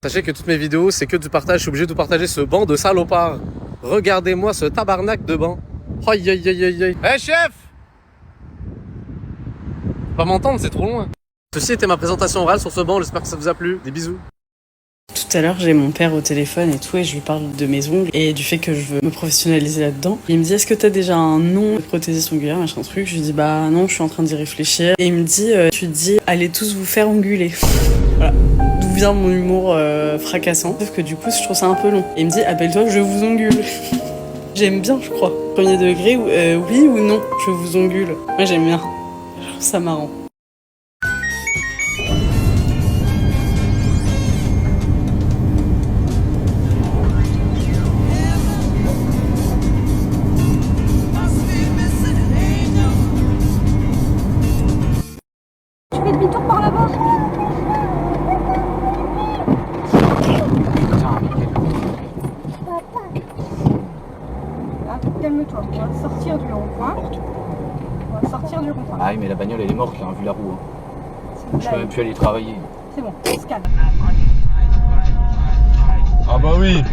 Sachez que toutes mes vidéos, c'est que du partage. Je suis obligé de partager ce banc de salopards. Regardez-moi ce tabarnak de banc. Aïe aïe aïe aïe aïe. Hey chef! Pas m'entendre, c'est trop loin. Ceci était ma présentation orale sur ce banc. J'espère que ça vous a plu. Des bisous. Tout à l'heure, j'ai mon père au téléphone et tout, et je lui parle de mes ongles et du fait que je veux me professionnaliser là-dedans. Il me dit, est-ce que t'as déjà un nom de prothésiste ongulaire, machin truc? Je lui dis, bah non, je suis en train d'y réfléchir. Et il me dit, tu te dis, allez tous vous faire onguler. Voilà. D'où vient mon humour fracassant. Sauf que du coup, je trouve ça un peu long. Et il me dit, appelle-toi, je vous ongule. J'aime bien, je crois. Premier degré, oui ou non, je vous ongule. Moi, j'aime bien. Je trouve ça marrant. Tu fais demi-tour par là-bas. Ah, calme-toi, on va sortir du rond-point. On va sortir du rond-point. Ah oui, mais la bagnole elle est morte, j'ai vu la roue. Je peux même plus aller travailler. C'est bon, on se calme. Ah bah oui.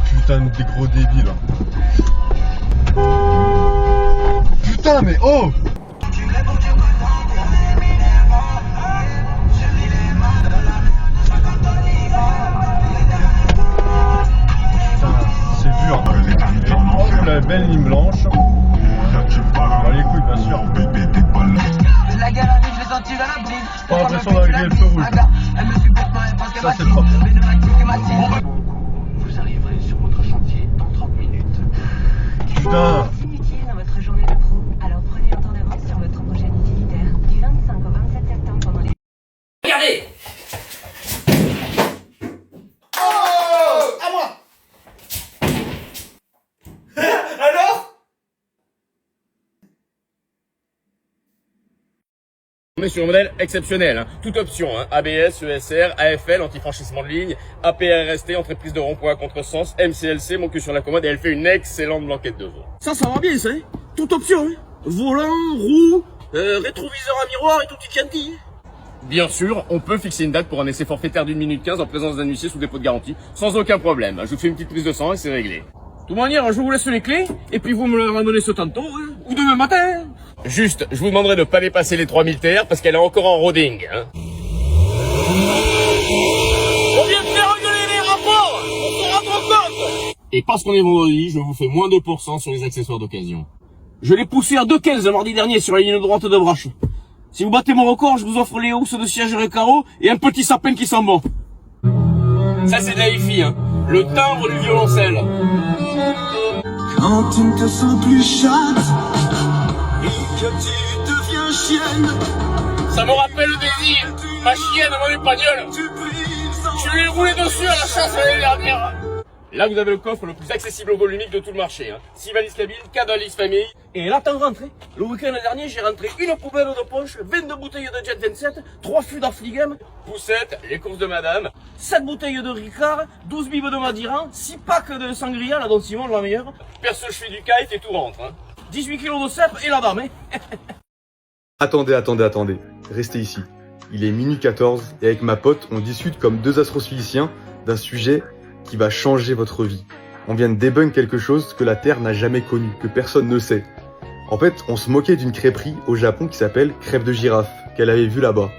Putain des gros débiles. Putain mais oh. C'est dur. Et la belle ligne blanche. Bah les couilles bien sûr. La gueule arrive, je l'ai senti dans la brise. Pas l'impression d'arriver le feu rouge. Elle me supporte pas, parce qu'elle Ça m'a c'est propre. Vous arriverez sur votre chantier dans 30 minutes. Putain. C'est inutile dans votre journée de pro, alors prenez un temps d'avance sur votre projet utilitaire du 25 au 27 septembre pendant les... Regardez! On est sur un modèle exceptionnel, hein. Toute option, hein. ABS, ESR, AFL, anti-franchissement de ligne, APRST, entrée prise de rond-point à contresens, MCLC, mon cul sur la commode, et elle fait une excellente blanquette devant. Ça va bien, ça, hein. Toute option, hein. Volant, roue, rétroviseur à miroir et tout y quanti. Bien sûr, on peut fixer une date pour un essai forfaitaire d'1 minute 15 en présence d'un huissier sous dépôt de garantie, sans aucun problème. Je vous fais une petite prise de sang et c'est réglé. De toute manière, je vous laisse les clés, et puis vous me les ramenez ce tantôt, hein, ou demain matin. Juste, je vous demanderai de pas dépasser les 3000 TR parce qu'elle est encore en roading, hein. On vient de faire rigoler les rapports. On se rend compte. Et parce qu'on est vendredi, je vous fais moins 2% sur les accessoires d'occasion. Je l'ai poussé à 2,15 mardi dernier sur la ligne droite de Brache. Si vous battez mon record, je vous offre les housses de siège récaro et un petit sapin qui sent bon. Ça c'est de la hi-fi, hein. Le timbre du violoncelle. Quand tu ne te sens plus chatte et que tu deviens chienne, Ça me rappelle le désir. Ma chienne, mon espagnol. tu brises. Je lui ai roulé dessus à la chasse l'année dernière. Là, vous avez le coffre le plus accessible au volumique de tout le marché, hein. 6 valises cabine, 4 valises famille. Et là, t'en rentres. Le week-end dernier, j'ai rentré une poubelle de poche, 22 bouteilles de Jet 27, 3 fûts d'Affligem, Poussette, les courses de madame. 7 bouteilles de Ricard, 12 bibes de Madiran, 6 packs de sangria, la Don Simon, la meilleure, Perso, je fais du kite et tout rentre, hein. 18 kilos de cèpe et la dame, hein. Attendez. Restez ici. Il est minuit 14 et avec ma pote, on discute comme deux astrophysiciens d'un sujet qui va changer votre vie. On vient de débunk quelque chose que la Terre n'a jamais connu, que personne ne sait. En fait, on se moquait d'une crêperie au Japon qui s'appelle crêpe de girafe, qu'elle avait vue là-bas.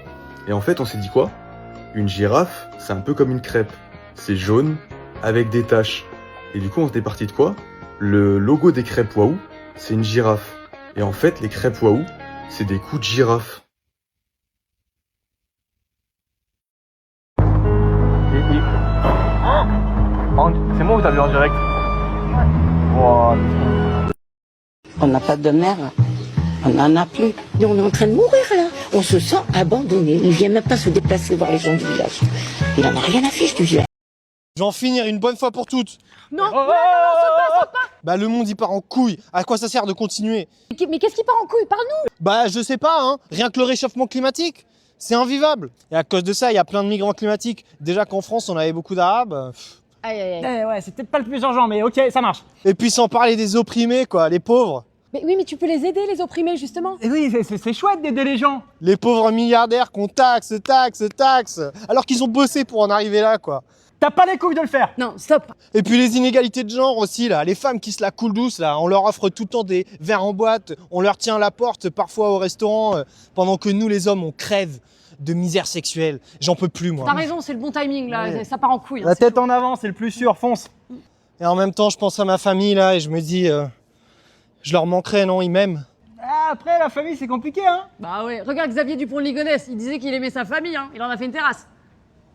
Et en fait, on s'est dit quoi? Une girafe, c'est un peu comme une crêpe. C'est jaune, avec des taches. Et du coup, on était parti de quoi? Le logo des crêpes Waouh, c'est une girafe. Et en fait, les crêpes Waouh, c'est des coups de girafe. C'est moi ou t'as vu en direct? On n'a pas de mère, on n'en a plus. Et on est en train de mourir là. On se sent abandonné. Il ne vient même pas se déplacer voir les gens du village. Il en a rien à fiche du village. Je vais en finir une bonne fois pour toutes. Non, saute pas. Bah le monde il part en couille. À quoi ça sert de continuer? Mais qu'est-ce qui part en couille? Parle-nous. Bah je sais pas, hein. Rien que le réchauffement climatique, c'est invivable. Et à cause de ça, il y a plein de migrants climatiques. Déjà qu'en France, on avait beaucoup d'Arabes. Aïe. Ouais, c'est peut-être pas le plus urgent, mais ok, ça marche. Et puis sans parler des opprimés, quoi, les pauvres. Mais oui, mais tu peux les aider, les opprimés, justement. Et oui, c'est chouette d'aider les gens. Les pauvres milliardaires qu'on taxe, alors qu'ils ont bossé pour en arriver là, quoi. T'as pas les couilles de le faire. Non, stop. Et puis les inégalités de genre aussi, là. Les femmes qui se la coulent douce, là. On leur offre tout le temps des verres en boîte, on leur tient la porte parfois au restaurant, pendant que nous, les hommes, on crève de misère sexuelle. J'en peux plus, moi. T'as raison, c'est le bon timing, là. Ouais. Ça part en couille. La tête en avant, c'est le plus sûr, fonce. Et en même temps, je pense à ma famille, là, et je me dis, je leur manquerai, non, ils m'aiment. Ah, après, la famille, c'est compliqué, hein. Bah ouais, regarde Xavier Dupont de Ligonnès, il disait qu'il aimait sa famille, hein. Il en a fait une terrasse.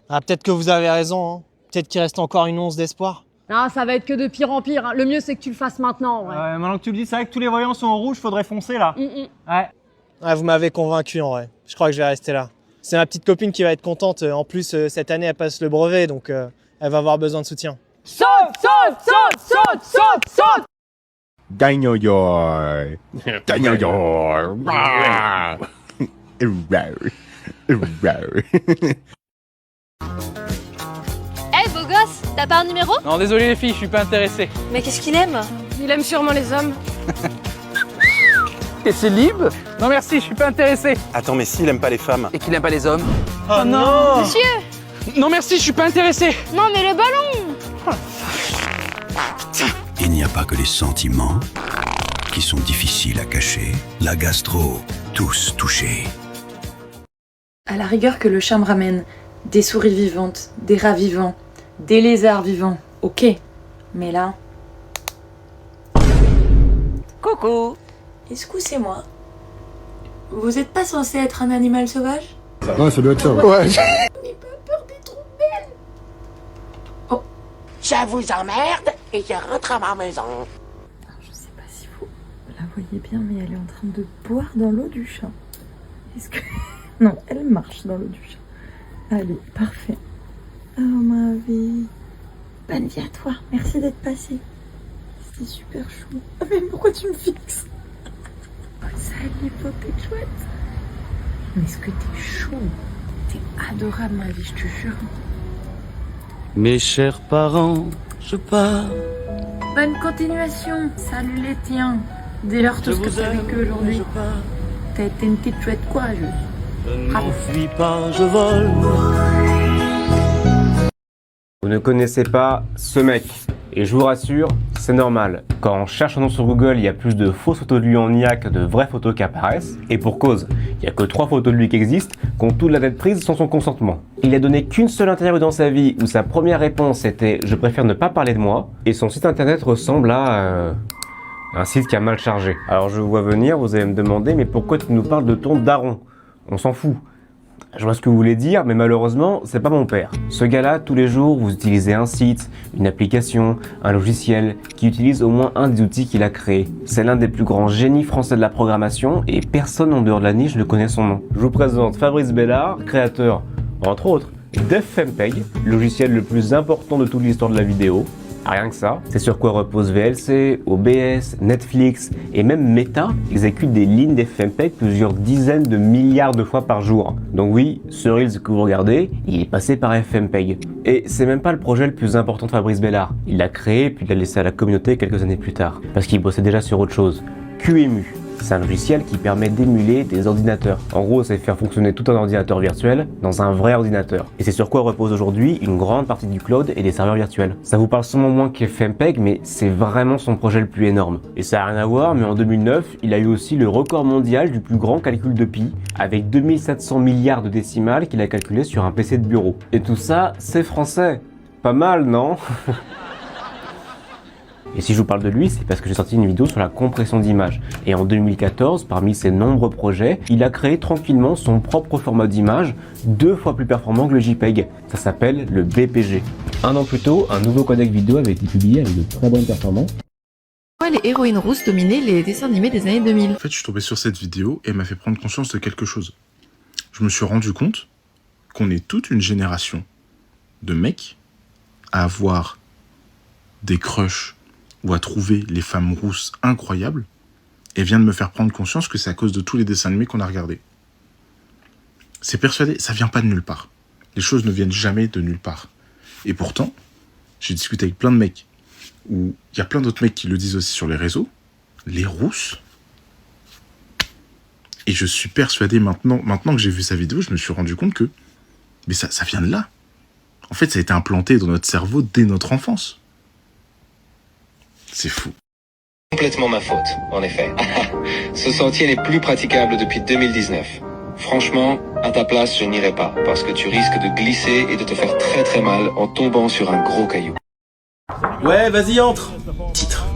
Ah, peut-être que vous avez raison, hein. Peut-être qu'il reste encore une once d'espoir. Non, ça va être que de pire en pire, hein. Le mieux, c'est que tu le fasses maintenant, ouais. Maintenant que tu le dis, c'est vrai que tous les voyants sont en rouge, faudrait foncer, là. Ouais. Ah, vous m'avez convaincu, en vrai. Je crois que je vais rester là. C'est ma petite copine qui va être contente. En plus, cette année, elle passe le brevet, donc elle va avoir besoin de soutien. Saute, saute, saute, saute, saute, saute. Dinosaur. Dinosaur. Eh beau gosse, t'as pas un numéro? Non désolé les filles, je suis pas intéressé. Mais qu'est-ce qu'il aime? Il aime sûrement les hommes. Et c'est libre? Non merci, je suis pas intéressé. Attends, mais s'il aime pas les femmes. Et qu'il aime pas les hommes? Oh non! Monsieur! Non merci, je suis pas intéressé. Non mais le ballon! Il n'y a pas que les sentiments qui sont difficiles à cacher. La gastro, tous touchés. À la rigueur que le chat me ramène des souris vivantes, des rats vivants, des lézards vivants, ok. Mais là... Coucou! Excusez-moi. Vous êtes pas censé être un animal sauvage? Ouais, ça doit être ça. Ouais. Mais pas peur des trop belles. Oh. Ça vous emmerde et je rentre à ma maison. Je sais pas si vous la voyez bien, mais elle est en train de boire dans l'eau du chat. Est-ce que... Non, elle marche dans l'eau du chat. Allez, parfait. Oh ma vie. Bonne vie à toi. Merci d'être passé. C'était super chou. Oh, mais pourquoi tu me fixes? Oh, salut, faut t'es chouette. Mais est-ce que t'es chou? T'es adorable, ma vie, je te jure. Mes chers parents, je pars. Bonne continuation. Salut les tiens. Dis-leur tout ce que t'as vécu aujourd'hui. T'as été une petite chouette courageuse. Je ne m'enfuis pas, je vole. Vous ne connaissez pas ce mec. Et je vous rassure, c'est normal. Quand on cherche un nom sur Google, il y a plus de fausses photos de lui en IA que de vraies photos qui apparaissent. Et pour cause, il n'y a que 3 photos de lui qui existent, qui ont toute la tête prise sans son consentement. Il n'a donné qu'une seule interview dans sa vie où sa première réponse était « Je préfère ne pas parler de moi ». Et son site internet ressemble à... un site qui a mal chargé. Alors je vous vois venir, vous allez me demander « Mais pourquoi tu nous parles de ton daron ?» On s'en fout. Je vois ce que vous voulez dire, mais malheureusement, c'est pas mon père. Ce gars-là, tous les jours, vous utilisez un site, une application, un logiciel qui utilise au moins un des outils qu'il a créé. C'est l'un des plus grands génies français de la programmation et personne en dehors de la niche ne connaît son nom. Je vous présente Fabrice Bellard, créateur, entre autres, d'Fmpeg, logiciel le plus important de toute l'histoire de la vidéo. Rien que ça, c'est sur quoi repose VLC, OBS, Netflix et même Meta exécute des lignes d'Fmpeg plusieurs dizaines de milliards de fois par jour. Donc oui, ce Reels que vous regardez, il est passé par Fmpeg. Et c'est même pas le projet le plus important de Fabrice Bellard. Il l'a créé puis il l'a laissé à la communauté quelques années plus tard, parce qu'il bossait déjà sur autre chose. QEMU. C'est un logiciel qui permet d'émuler des ordinateurs. En gros, c'est faire fonctionner tout un ordinateur virtuel dans un vrai ordinateur. Et c'est sur quoi repose aujourd'hui une grande partie du cloud et des serveurs virtuels. Ça vous parle sûrement moins qu'Fmpeg, mais c'est vraiment son projet le plus énorme. Et ça n'a rien à voir, mais en 2009, il a eu aussi le record mondial du plus grand calcul de pi, avec 2700 milliards de décimales qu'il a calculé sur un PC de bureau. Et tout ça, c'est français. Pas mal, non? Et si je vous parle de lui, c'est parce que j'ai sorti une vidéo sur la compression d'images. Et en 2014, parmi ses nombreux projets, il a créé tranquillement son propre format d'image, 2 fois plus performant que le JPEG. Ça s'appelle le BPG. Un an plus tôt, un nouveau codec vidéo avait été publié avec de très bonnes performances. Pourquoi les héroïnes rousses dominaient les dessins animés des années 2000? En fait, je suis tombé sur cette vidéo et elle m'a fait prendre conscience de quelque chose. Je me suis rendu compte qu'on est toute une génération de mecs à avoir des crushs ou à trouver les femmes rousses incroyables, et vient de me faire prendre conscience que c'est à cause de tous les dessins animés qu'on a regardés. C'est persuadé, ça vient pas de nulle part. Les choses ne viennent jamais de nulle part. Et pourtant, j'ai discuté avec plein de mecs, où il y a plein d'autres mecs qui le disent aussi sur les réseaux, les rousses, Et je suis persuadé maintenant que j'ai vu sa vidéo, je me suis rendu compte que mais ça vient de là. En fait, ça a été implanté dans notre cerveau dès notre enfance. C'est fou. Complètement ma faute, en effet. Ce sentier n'est plus praticable depuis 2019. Franchement, à ta place, je n'irai pas, parce que tu risques de glisser et de te faire très très mal en tombant sur un gros caillou. Ouais, vas-y, entre. Titre.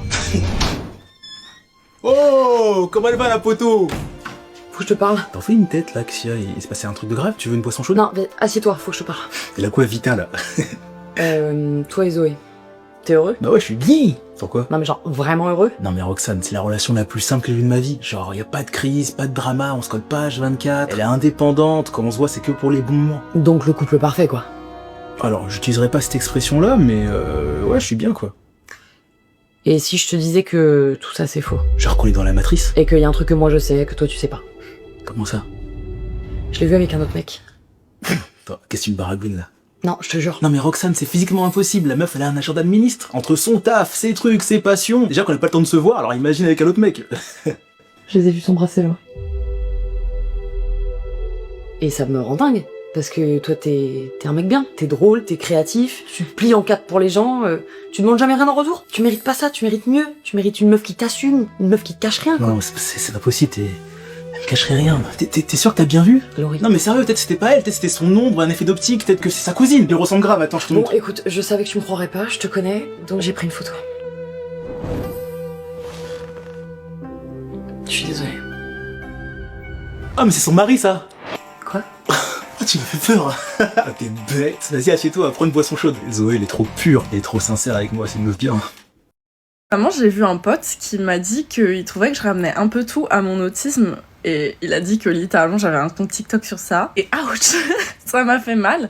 Oh, comment elle va la poteau? Faut que je te parle. T'en fais une tête là, Xia, il s'est passé un truc de grave, tu veux une boisson chaude? Non, mais assieds-toi, faut que je te parle. Elle a quoi, Vita là? Toi et Zoé, t'es heureux? Bah ouais, je suis bien. Pourquoi? Non mais genre, vraiment heureux? Non mais Roxane, c'est la relation la plus simple que j'ai eue de ma vie. Genre, y a pas de crise, pas de drama, on se colle pas H24, elle est indépendante, quand on se voit c'est que pour les bons moments. Donc le couple parfait quoi. Alors, j'utiliserai pas cette expression-là, mais ouais, je suis bien quoi. Et si je te disais que tout ça c'est faux? Genre qu'on est dans la matrice? Et qu'il y a un truc que moi je sais, que toi tu sais pas. Comment ça? Je l'ai vu avec un autre mec. Attends, qu'est-ce que tu me baragouines là? Non, je te jure. Non mais Roxane, c'est physiquement impossible, la meuf elle a un agenda de ministre. Entre son taf, ses trucs, ses passions. Déjà qu'on a pas le temps de se voir, alors imagine avec un autre mec. Je les ai vus s'embrasser là. Et ça me rend dingue. Parce que toi t'es un mec bien, t'es drôle, t'es créatif, tu te plies en quatre pour les gens, tu demandes jamais rien en retour. Tu mérites pas ça, tu mérites mieux. Tu mérites une meuf qui t'assume, une meuf qui te cache rien quoi. Non, c'est pas possible, elle me cacherait rien. T'es sûr que t'as bien vu? Laurie. Non mais sérieux, peut-être c'était pas elle, peut-être c'était son ombre, un effet d'optique, peut-être que c'est sa cousine. Elle ressemble grave, attends, je te montre. Bon écoute, je savais que tu me croirais pas, je te connais, donc j'ai pris une photo. Je suis désolée. Ah mais c'est son mari ça. Quoi? Ah, tu m'as fait peur. T'es bête. Vas-y, assieds-toi, prends une boisson chaude. Zoé, elle est trop pure, elle est trop sincère avec moi, c'est une meuf bien. Vraiment, j'ai vu un pote qui m'a dit qu'il trouvait que je ramenais un peu tout à mon autisme. Et il a dit que littéralement j'avais un compte TikTok sur ça. Et ouch, ça m'a fait mal.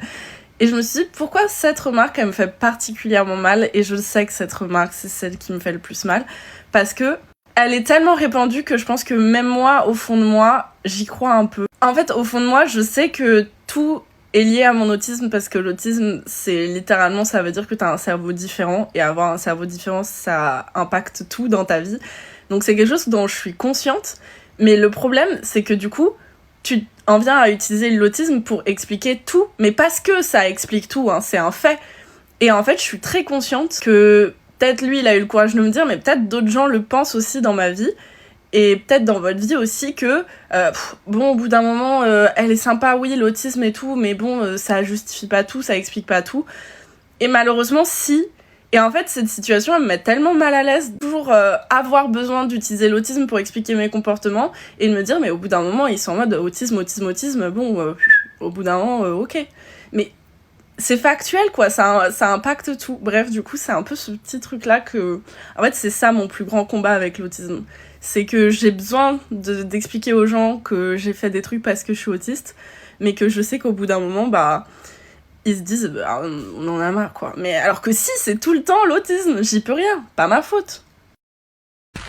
Et je me suis dit, pourquoi cette remarque, elle me fait particulièrement mal? Et je sais que cette remarque, c'est celle qui me fait le plus mal. Parce que elle est tellement répandue que je pense que même moi, au fond de moi, j'y crois un peu. En fait, au fond de moi, je sais que tout est lié à mon autisme parce que l'autisme, c'est littéralement, ça veut dire que t'as un cerveau différent. Et avoir un cerveau différent, ça impacte tout dans ta vie. Donc c'est quelque chose dont je suis consciente. Mais le problème, c'est que du coup, tu en viens à utiliser l'autisme pour expliquer tout. Mais parce que ça explique tout, hein, c'est un fait. Et en fait, je suis très consciente que peut-être lui, il a eu le courage de me dire, mais peut-être d'autres gens le pensent aussi dans ma vie. Et peut-être dans votre vie aussi que, bon, au bout d'un moment, elle est sympa, oui, l'autisme et tout, mais bon, ça justifie pas tout, ça explique pas tout. Et malheureusement, si. Et en fait, cette situation, elle me met tellement mal à l'aise, toujours avoir besoin d'utiliser l'autisme pour expliquer mes comportements, et de me dire, mais au bout d'un moment, ils sont en mode autisme, bon, au bout d'un moment, ok. Mais c'est factuel, quoi, ça impacte tout. Bref, du coup, c'est un peu ce petit truc-là que... En fait, c'est ça mon plus grand combat avec l'autisme. C'est que j'ai besoin d'expliquer aux gens que j'ai fait des trucs parce que je suis autiste, mais que je sais qu'au bout d'un moment, bah... ils se disent, bah, on en a marre, quoi. Mais alors que si, c'est tout le temps l'autisme, j'y peux rien, pas ma faute.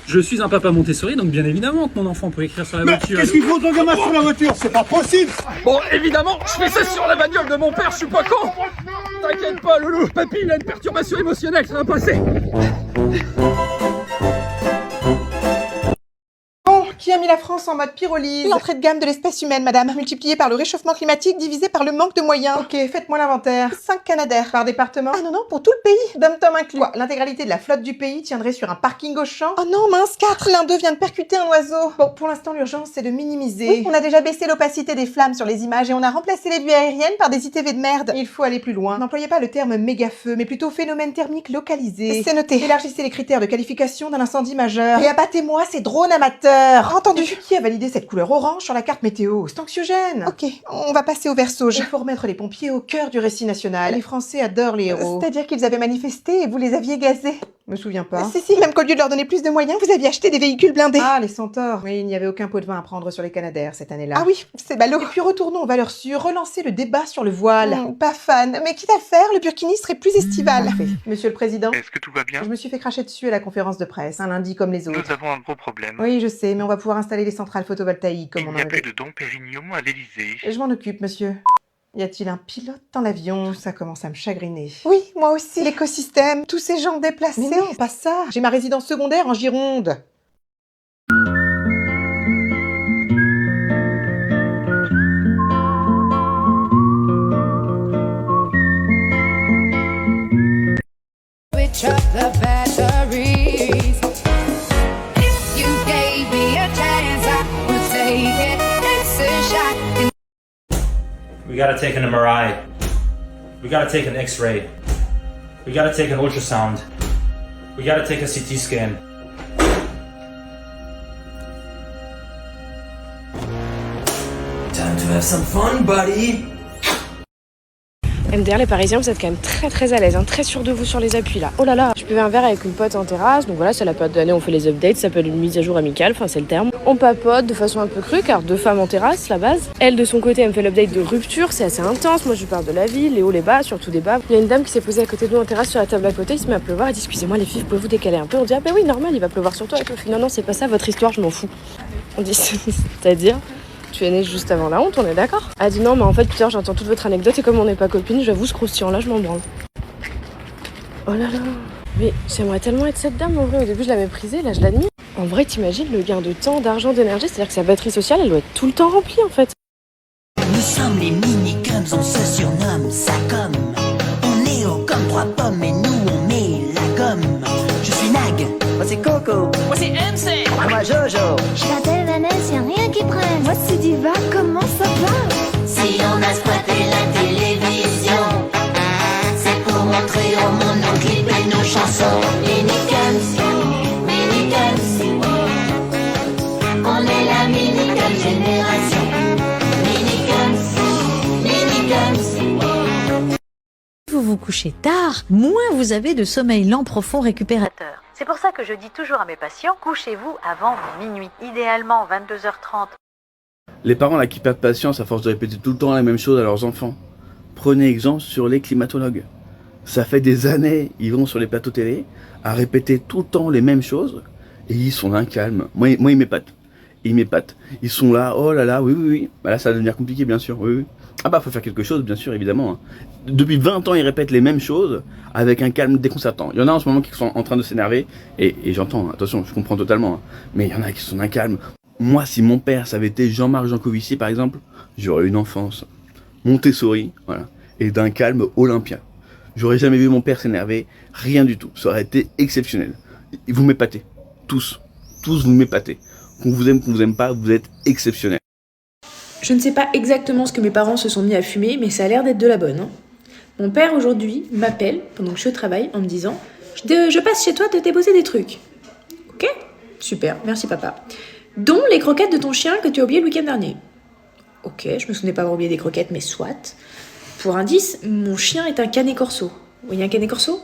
Je suis un papa Montessori, donc bien évidemment que mon enfant peut écrire sur la voiture. Qu'est-ce qu'il faut ton gamin sur la voiture? C'est pas possible! Bon, évidemment, je fais ça sur la bagnole de mon père, je suis pas con. T'inquiète pas, loulou. Papy, il a une perturbation émotionnelle, ça va passer. Qui a mis la France en mode pyrolyse? L'entrée de gamme de l'espèce humaine, madame, multipliée par le réchauffement climatique, divisé par le manque de moyens. Ok, faites-moi l'inventaire. 5 Canadair par département. Ah non, pour tout le pays, dom-tom inclus. Quoi, l'intégralité de la flotte du pays tiendrait sur un parking au champ? Oh non, mince, 4. L'un d'eux vient de percuter un oiseau. Bon, pour l'instant, l'urgence, c'est de minimiser. Oui, on a déjà baissé l'opacité des flammes sur les images et on a remplacé les vues aériennes par des ITV de merde. Il faut aller plus loin. N'employez pas le terme méga-feu, mais plutôt phénomène thermique localisé. C'est noté. Élargissez les critères de qualification d'un incendie majeur. Et abattez-moi ces drones amateurs. Entendu. Qui a validé cette couleur orange sur la carte météo? C'est anxiogène. Ok, on va passer au verso. Il faut remettre les pompiers au cœur du récit national. Les Français adorent les héros. C'est-à-dire qu'ils avaient manifesté et vous les aviez gazés? Me souviens pas. Si, même qu'au lieu de leur donner plus de moyens, vous aviez acheté des véhicules blindés. Ah, les centaures. Oui, il n'y avait aucun pot de vin à prendre sur les Canadair cette année-là. Ah oui, c'est ballot. Et puis retournons aux valeurs sûres, relancer le débat sur le voile. Pas fan, mais quitte à le faire, le burkini serait plus estival. Parfait. Monsieur le Président. Est-ce que tout va bien? Je me suis fait cracher dessus à la conférence de presse, un lundi comme les autres. Nous avons un gros problème. Oui, je sais, mais on va pouvoir installer les centrales photovoltaïques comme Il on en n'y a avait. plus de Dom Pérignon à l'Élysée. Je m'en occupe, monsieur. Y a-t-il un pilote dans l'avion? Ça commence à me chagriner. Oui, moi aussi. L'écosystème, tous ces gens déplacés. Mais non, pas ça. J'ai ma résidence secondaire en Gironde. We gotta take an MRI. We gotta take an X-ray. We gotta take an ultrasound. We gotta take a CT scan. Time to have some fun, buddy. MDR, les Parisiens, vous êtes quand même très à l'aise, hein, très sûr de vous sur les appuis là. Oh là là, je buvais un verre avec une pote en terrasse, donc voilà, c'est la période de l'année, on fait les updates, ça s'appelle une mise à jour amicale, enfin c'est le terme. On papote de façon un peu crue, car deux femmes en terrasse, la base. Elle, de son côté, elle me fait l'update de rupture, c'est assez intense, moi je lui parle de la vie, les hauts, les bas, surtout des bas. Il y a une dame qui s'est posée à côté de nous en terrasse sur la table à côté, il se met à pleuvoir, elle dit excusez-moi les filles, pouvez-vous décaler un peu? On dit ah bah oui, normal, il va pleuvoir sur toi. Et puis, non, non, c'est pas ça, votre histoire, je m'en fous. On dit c'est-à-dire? Tu es née juste avant la honte, on est d'accord? Elle dit non, mais en fait, putain, j'entends toute votre anecdote et comme on n'est pas copines, j'avoue, ce croustillant-là, je m'en branle. Oh là là. Mais j'aimerais tellement être cette dame, en vrai. Au début, je la méprisais, là, je l'admire. En vrai, t'imagines le gain de temps, d'argent, d'énergie, c'est-à-dire que sa batterie sociale, elle doit être tout le temps remplie, en fait. Nous sommes les minicums, on se surnomme Sacom. On est haut comme 3 pommes et nous on met la gomme. Je suis Nag. Moi c'est Coco. Moi c'est MC. Moi Jojo. Je m'appelle Vanessa, y'a rien qui prenne. Moi c'est Diva, comment ça va? Si on a squatté la télévision, c'est pour montrer au monde nos clips et nos chansons. Minicums, minicums. On est la minicum génération. Vous vous couchez tard, moins vous avez de sommeil lent profond récupérateur. C'est pour ça que je dis toujours à mes patients, couchez-vous avant minuit, idéalement 22h30. Les parents là qui perdent patience à force de répéter tout le temps la même chose à leurs enfants. Prenez exemple sur les climatologues. Ça fait des années, ils vont sur les plateaux télé à répéter tout le temps les mêmes choses et ils sont d'un calme. Moi ils m'épatent. Ils sont là, oh là là, oui. Bah là ça va devenir compliqué bien sûr, oui. Ah bah faut faire quelque chose bien sûr évidemment. Depuis 20 ans ils répètent les mêmes choses avec un calme déconcertant. Il y en a en ce moment qui sont en train de s'énerver et j'entends, attention je comprends totalement, mais il y en a qui sont d'un calme. Moi si mon père ça avait été Jean-Marc Jancovici par exemple, j'aurais eu une enfance Montessori, voilà, et d'un calme olympien. J'aurais jamais vu mon père s'énerver, rien du tout, ça aurait été exceptionnel. Vous m'épatez, tous vous m'épatez. Qu'on vous aime pas, vous êtes exceptionnel. Je ne sais pas exactement ce que mes parents se sont mis à fumer, mais ça a l'air d'être de la bonne. Hein. Mon père aujourd'hui m'appelle pendant que je suis au travail en me disant je passe chez toi te déposer des trucs. Ok? Super, merci papa. Dont les croquettes de ton chien que tu as oublié le week-end dernier. Ok, je me souvenais pas avoir oublié des croquettes, mais soit. Pour indice, mon chien est un canet corso. Vous voyez un canet corso?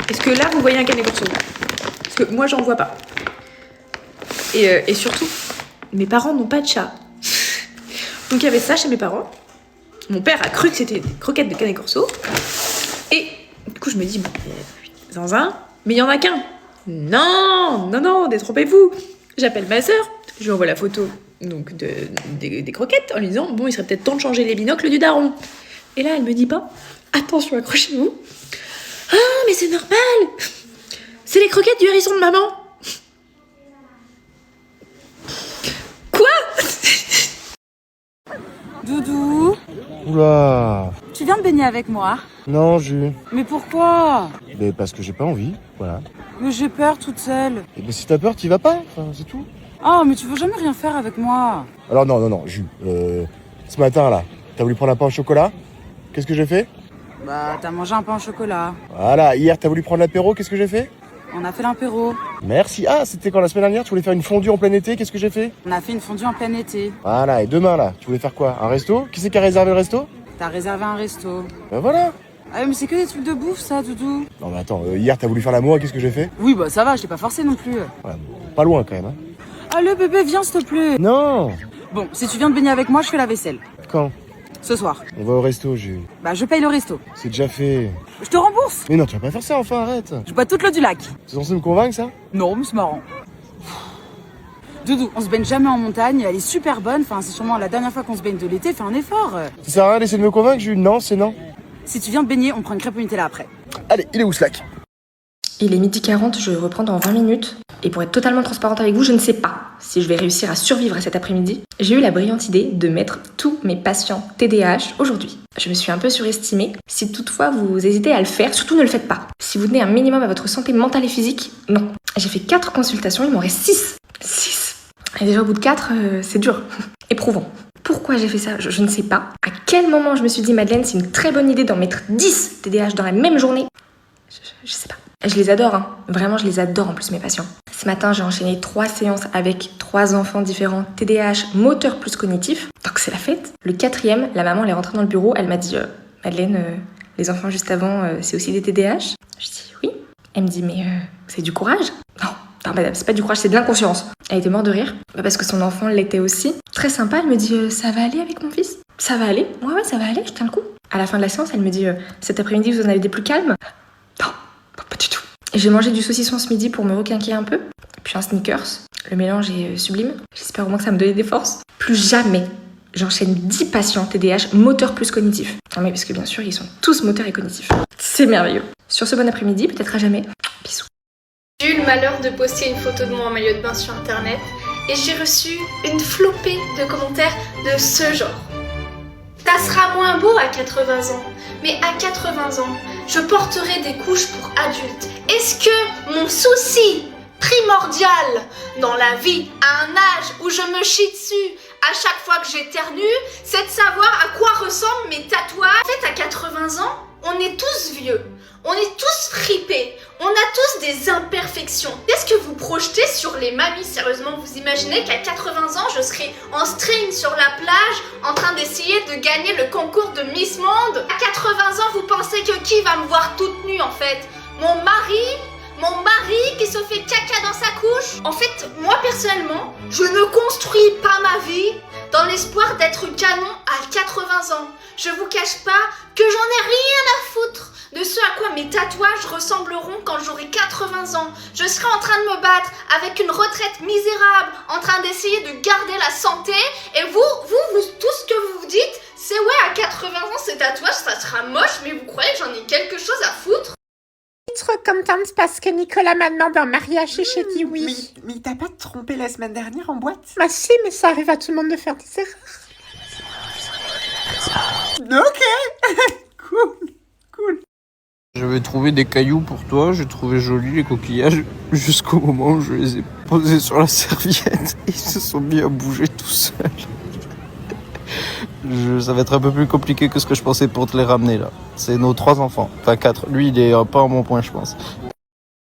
Est-ce que là vous voyez un canet corso? Parce que moi j'en vois pas. Et surtout, mes parents n'ont pas de chat. Donc il y avait ça chez mes parents. Mon père a cru que c'était des croquettes de canet corso. Et du coup je me dis, zinzin, mais il y en a qu'un. Non, détrompez-vous. J'appelle ma sœur, je lui envoie la photo donc des croquettes en lui disant, bon il serait peut-être temps de changer les binocles du daron. Et là elle me dit pas, attention accrochez-vous. Ah mais c'est normal, c'est les croquettes du hérisson de maman. Doudou, Oula. tu viens de baigner avec moi? Non, Jules. Mais pourquoi? Mais parce que j'ai pas envie, voilà. Mais j'ai peur toute seule. Et ben si t'as peur, t'y vas pas, enfin, c'est tout. Oh, mais tu veux jamais rien faire avec moi. Alors non, Jules. Ce matin là, t'as voulu prendre un pain au chocolat? Qu'est-ce que j'ai fait? Bah, t'as mangé un pain au chocolat. Voilà, hier t'as voulu prendre l'apéro, qu'est-ce que j'ai fait? On a fait l'apéro. Merci. Ah, c'était quand la semaine dernière, tu voulais faire une fondue en plein été, qu'est-ce que j'ai fait? On a fait une fondue en plein été. Voilà, et demain là, tu voulais faire quoi? Un resto? Qui c'est qui a réservé le resto? T'as réservé un resto. Ben voilà. Ah mais c'est que des trucs de bouffe ça, Doudou. Non mais attends, hier t'as voulu faire l'amour, qu'est-ce que j'ai fait? Oui bah ça va, je t'ai pas forcé non plus. Voilà, pas loin quand même, hein. Allez bébé, viens s'il te plaît. Non. Bon, si tu viens de baigner avec moi, je fais la vaisselle. Quand? Ce soir. On va au resto, Jules. Bah je paye le resto. C'est déjà fait. Je te rembourse. Mais non, tu vas pas faire ça, enfin, arrête. Je bois toute l'eau du lac. C'est censé me convaincre, ça? Non, mais c'est marrant. Doudou, on se baigne jamais en montagne, elle est super bonne, enfin c'est sûrement la dernière fois qu'on se baigne de l'été, fais un effort. Ça sert à rien d'essayer de me convaincre, Jules? Non, c'est non. Si tu viens de baigner, on prend une crêpe au Nutella après. Allez, il est où ce lac? Il est 12h40, je reprends dans 20 minutes. Et pour être totalement transparente avec vous, je ne sais pas si je vais réussir à survivre à cet après-midi. J'ai eu la brillante idée de mettre tous mes patients TDAH aujourd'hui. Je me suis un peu surestimée. Si toutefois vous hésitez à le faire, surtout ne le faites pas. Si vous tenez un minimum à votre santé mentale et physique, non. J'ai fait 4 consultations, il m'en reste 6. Et déjà au bout de 4, c'est dur. Éprouvant. pourquoi j'ai fait ça, je ne sais pas. À quel moment je me suis dit, Madeleine, c'est une très bonne idée d'en mettre 10 TDAH dans la même journée. Je sais pas. Je les adore, hein. Vraiment, je les adore en plus, mes patients. Ce matin, j'ai enchaîné 3 séances avec 3 enfants différents, TDAH, moteur plus cognitif. Donc c'est la fête. Le 4e, la maman, elle est rentrée dans le bureau, elle m'a dit, Madeleine, les enfants juste avant, c'est aussi des TDAH? Je dis oui. Elle me dit, mais c'est du courage? Non, madame, c'est pas du courage, c'est de l'inconscience. Elle était morte de rire, parce que son enfant l'était aussi. Très sympa, elle me dit, ça va aller avec mon fils? Ça va aller? Ouais, ça va aller, je tiens le coup. À la fin de la séance, elle me dit, cet après-midi, vous en avez des plus calmes? Non, pas du tout. J'ai mangé du saucisson ce midi pour me requinquer un peu, puis un Snickers. Le mélange est sublime. J'espère au moins que ça me donne des forces. Plus jamais j'enchaîne 10 patients TDAH moteur plus cognitif. Non mais parce que bien sûr, ils sont tous moteurs et cognitifs. C'est merveilleux. Sur ce bon après-midi, peut-être à jamais. Bisous. J'ai eu le malheur de poster une photo de moi en maillot de bain sur internet et j'ai reçu une flopée de commentaires de ce genre. Ça sera moins beau à 80 ans, mais à 80 ans, je porterai des couches pour adultes. Est-ce que mon souci primordial dans la vie, à un âge où je me chie dessus à chaque fois que j'éternue, c'est de savoir à quoi ressemblent mes tatouages? En fait, à 80 ans, on est tous vieux, on est tous fripés, on a tous des imperfections. Qu'est-ce que vous projetez sur les mamies? Sérieusement, vous imaginez qu'à 80 ans, je serai en string sur la plage, en train d'essayer de gagner le concours de Miss Monde? À 80 ans, vous pensez que qui va me voir toute nue en fait? Mon mari qui se fait caca dans sa couche? En fait, moi personnellement, je ne construis pas ma vie dans l'espoir d'être canon à 80 ans. Je vous cache pas que j'en ai rien à foutre de ce à quoi mes tatouages ressembleront quand j'aurai 80 ans. Je serai en train de me battre avec une retraite misérable, en train d'essayer de garder la santé. Et vous, tout ce que vous vous dites, c'est ouais, à 80 ans, ces tatouages, ça sera moche, mais vous croyez que j'en ai quelque chose à foutre? Trop contente parce que Nicolas m'a demandé en mariage et j'ai dit oui. Mais t'as pas trompé la semaine dernière en boîte? Bah si, mais ça arrive à tout le monde de faire des erreurs. Ok. Cool. J'avais trouvé des cailloux pour toi, j'ai trouvé jolis les coquillages, jusqu'au moment où je les ai posés sur la serviette et ils se sont mis à bouger tout seuls. Ça va être un peu plus compliqué que ce que je pensais pour te les ramener là. C'est nos 3 enfants, enfin 4. Lui il est pas en bon point je pense.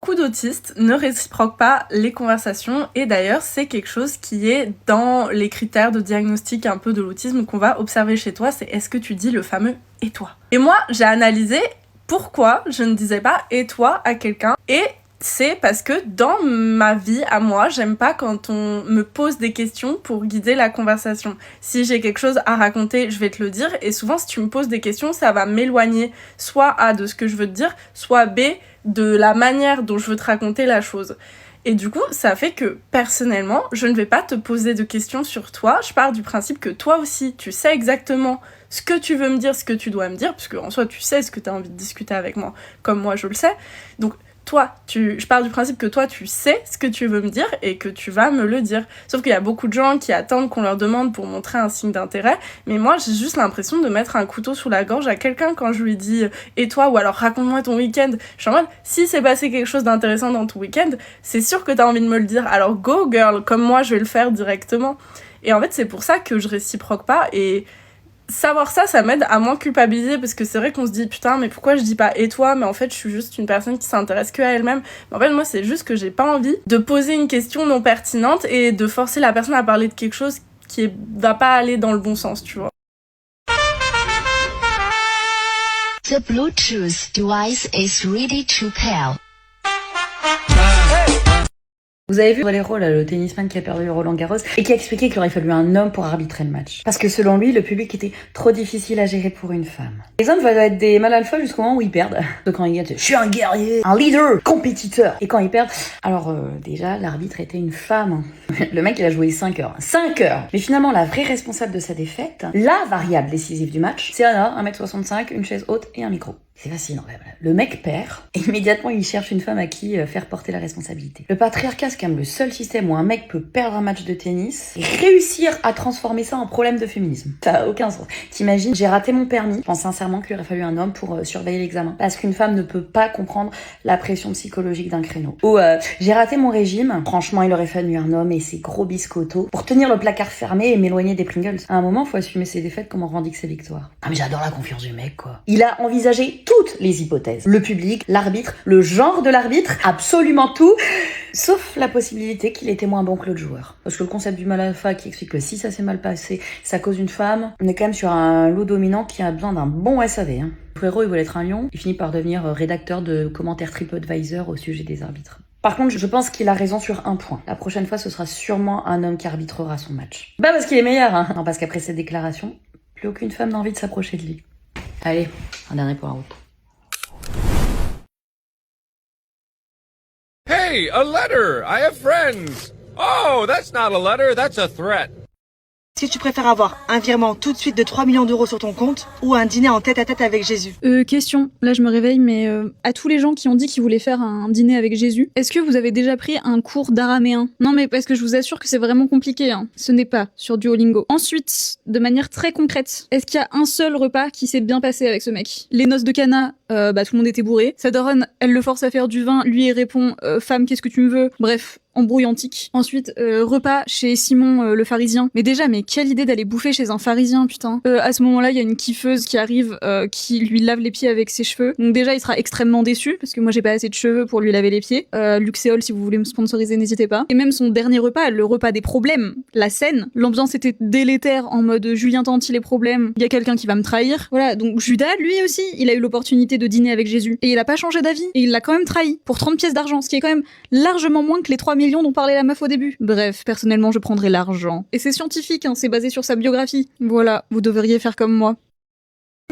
Beaucoup d'autistes ne réciproquent pas les conversations et d'ailleurs c'est quelque chose qui est dans les critères de diagnostic un peu de l'autisme qu'on va observer chez toi, c'est est-ce que tu dis le fameux « et toi ». Et moi j'ai analysé pourquoi je ne disais pas « et toi » à quelqu'un et c'est parce que dans ma vie, à moi, j'aime pas quand on me pose des questions pour guider la conversation. Si j'ai quelque chose à raconter, je vais te le dire. Et souvent, si tu me poses des questions, ça va m'éloigner soit A, de ce que je veux te dire, soit B, de la manière dont je veux te raconter la chose. Et du coup, ça fait que, personnellement, je ne vais pas te poser de questions sur toi. Je pars du principe que toi aussi, tu sais exactement ce que tu veux me dire, ce que tu dois me dire, puisque en soi, tu sais ce que tu as envie de discuter avec moi, comme moi, je le sais. Donc, je pars du principe que toi, tu sais ce que tu veux me dire et que tu vas me le dire. Sauf qu'il y a beaucoup de gens qui attendent qu'on leur demande pour montrer un signe d'intérêt, mais moi, j'ai juste l'impression de mettre un couteau sous la gorge à quelqu'un quand je lui dis « et toi ?» ou alors « raconte-moi ton week-end ». Je suis en mode, si c'est passé quelque chose d'intéressant dans ton week-end, c'est sûr que t'as envie de me le dire. Alors go girl, comme moi, je vais le faire directement. Et en fait, c'est pour ça que je réciproque pas et... savoir ça m'aide à moins culpabiliser parce que c'est vrai qu'on se dit putain mais pourquoi je dis pas et toi, mais en fait je suis juste une personne qui s'intéresse que à elle-même. Mais en fait moi c'est juste que j'ai pas envie de poser une question non pertinente et de forcer la personne à parler de quelque chose qui va pas aller dans le bon sens, tu vois. The Bluetooth device is ready to pair. Vous avez vu Valero, là, le tennisman qui a perdu Roland Garros et qui a expliqué qu'il aurait fallu un homme pour arbitrer le match. Parce que selon lui, le public était trop difficile à gérer pour une femme. Les hommes doivent être des mâles alpha jusqu'au moment où ils perdent. Donc quand ils gagnent, je suis un guerrier, un leader, compétiteur. Et quand ils perdent, alors déjà, l'arbitre était une femme. Le mec, il a joué 5 heures. 5 heures. Mais finalement, la vraie responsable de sa défaite, la variable décisive du match, c'est Anna, 1m65, une chaise haute et un micro. C'est fascinant. Le mec perd et immédiatement il cherche une femme à qui faire porter la responsabilité. Le patriarcat, c'est quand même le seul système où un mec peut perdre un match de tennis et réussir à transformer ça en problème de féminisme. Ça a aucun sens. T'imagines, j'ai raté mon permis. Je pense sincèrement qu'il aurait fallu un homme pour surveiller l'examen. Parce qu'une femme ne peut pas comprendre la pression psychologique d'un créneau. Ou j'ai raté mon régime. Franchement, il aurait fallu un homme et ses gros biscottos pour tenir le placard fermé et m'éloigner des Pringles. À un moment, faut assumer ses défaites comme on revendique ses victoires. Ah mais j'adore la confiance du mec, quoi. Il a envisagé toutes les hypothèses. Le public, l'arbitre, le genre de l'arbitre, absolument tout, sauf la possibilité qu'il était moins bon que l'autre joueur. Parce que le concept du mal alpha qui explique que si ça s'est mal passé, c'est à cause d'une femme, on est quand même sur un lot dominant qui a besoin d'un bon SAV. Hein. Le frérot, il voulait être un lion, il finit par devenir rédacteur de commentaires TripAdvisor au sujet des arbitres. Par contre, je pense qu'il a raison sur un point. La prochaine fois, ce sera sûrement un homme qui arbitrera son match. Bah parce qu'il est meilleur, hein. Non, parce qu'après cette déclaration, plus aucune femme n'a envie de s'approcher de lui. Allez, un dernier pour la route. Hey, a letter! I have friends! Oh, that's not a letter, that's a threat. Est-ce que tu préfères avoir un virement tout de suite de 3 millions d'euros sur ton compte ou un dîner en tête-à-tête avec Jésus? Question, là je me réveille, mais à tous les gens qui ont dit qu'ils voulaient faire un dîner avec Jésus, est-ce que vous avez déjà pris un cours d'araméen? Non mais parce que je vous assure que c'est vraiment compliqué, hein. Ce n'est pas sur Duolingo. Ensuite, de manière très concrète, est-ce qu'il y a un seul repas qui s'est bien passé avec ce mec? Les noces de Cana, tout le monde était bourré. Sa daronne, elle le force à faire du vin, lui il répond femme qu'est-ce que tu me veux? Bref, embrouille antique. Ensuite, repas chez Simon le pharisien. Mais déjà, mais quelle idée d'aller bouffer chez un pharisien, putain. À ce moment-là, il y a une kiffeuse qui arrive, qui lui lave les pieds avec ses cheveux. Donc déjà, il sera extrêmement déçu, parce que moi j'ai pas assez de cheveux pour lui laver les pieds. Luxéol, si vous voulez me sponsoriser, n'hésitez pas. Et même son dernier repas, le repas des problèmes, la scène, l'ambiance était délétère en mode Julien Tanti les problèmes, il y a quelqu'un qui va me trahir. Voilà, donc Judas, lui aussi, il a eu l'opportunité de dîner avec Jésus. Et il a pas changé d'avis. Et il l'a quand même trahi pour 30 pièces d'argent, ce qui est quand même largement moins que les 3 millions dont parlait la meuf au début. Bref, personnellement, je prendrais l'argent. Et c'est scientifique, hein, c'est basé sur sa biographie. Voilà, vous devriez faire comme moi.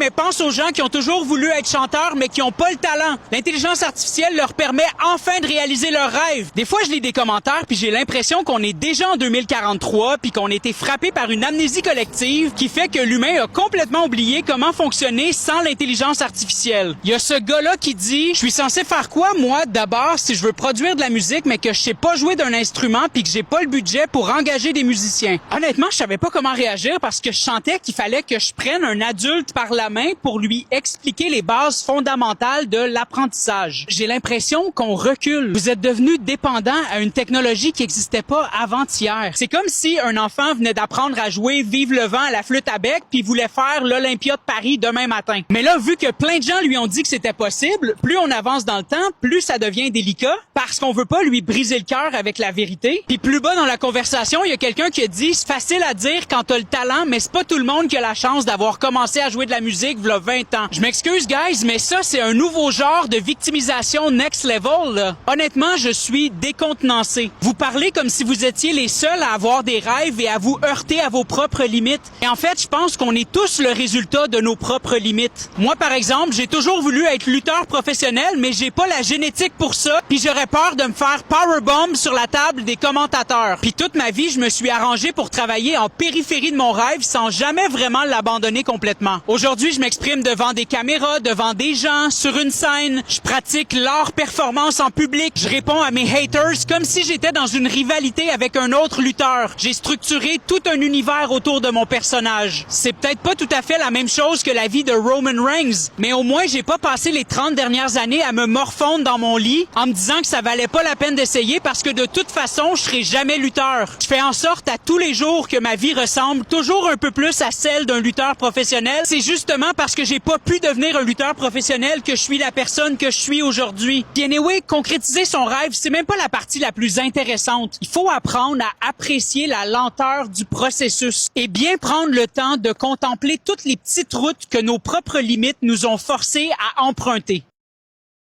Mais pense aux gens qui ont toujours voulu être chanteurs mais qui ont pas le talent. L'intelligence artificielle leur permet enfin de réaliser leurs rêves. Des fois, je lis des commentaires puis j'ai l'impression qu'on est déjà en 2043 puis qu'on a été frappé par une amnésie collective qui fait que l'humain a complètement oublié comment fonctionner sans l'intelligence artificielle. Il y a ce gars-là qui dit « Je suis censé faire quoi, moi, d'abord, si je veux produire de la musique mais que je sais pas jouer d'un instrument puis que j'ai pas le budget pour engager des musiciens. » Honnêtement, je savais pas comment réagir parce que je sentais qu'il fallait que je prenne un adulte par la main pour lui expliquer les bases fondamentales de l'apprentissage. J'ai l'impression qu'on recule. Vous êtes devenu dépendant à une technologie qui n'existait pas avant-hier. C'est comme si un enfant venait d'apprendre à jouer Vive le vent à la flûte à bec puis voulait faire l'Olympia de Paris demain matin. Mais là, vu que plein de gens lui ont dit que c'était possible, plus on avance dans le temps, plus ça devient délicat parce qu'on veut pas lui briser le cœur avec la vérité. Puis plus bas dans la conversation, il y a quelqu'un qui a dit « C'est facile à dire quand t'as le talent, mais c'est pas tout le monde qui a la chance d'avoir commencé à jouer de la musique v'là 20 ans. » Je m'excuse, guys, mais ça, c'est un nouveau genre de victimisation next level, là. Honnêtement, je suis décontenancé. Vous parlez comme si vous étiez les seuls à avoir des rêves et à vous heurter à vos propres limites. Et en fait, je pense qu'on est tous le résultat de nos propres limites. Moi, par exemple, j'ai toujours voulu être lutteur professionnel, mais j'ai pas la génétique pour ça, puis j'aurais peur de me faire powerbomb sur la table des commentateurs. Puis toute ma vie, je me suis arrangé pour travailler en périphérie de mon rêve sans jamais vraiment l'abandonner complètement. Aujourd'hui, je m'exprime devant des caméras, devant des gens, sur une scène. Je pratique l'art performance en public. Je réponds à mes haters comme si j'étais dans une rivalité avec un autre lutteur. J'ai structuré tout un univers autour de mon personnage. C'est peut-être pas tout à fait la même chose que la vie de Roman Reigns, mais au moins j'ai pas passé les 30 dernières années à me morfondre dans mon lit en me disant que ça valait pas la peine d'essayer parce que de toute façon, je serai jamais lutteur. Je fais en sorte à tous les jours que ma vie ressemble toujours un peu plus à celle d'un lutteur professionnel. C'est justement parce que j'ai pas pu devenir un lutteur professionnel que je suis la personne que je suis aujourd'hui. Puis anyway, concrétiser son rêve, c'est même pas la partie la plus intéressante. Il faut apprendre à apprécier la lenteur du processus et bien prendre le temps de contempler toutes les petites routes que nos propres limites nous ont forcés à emprunter.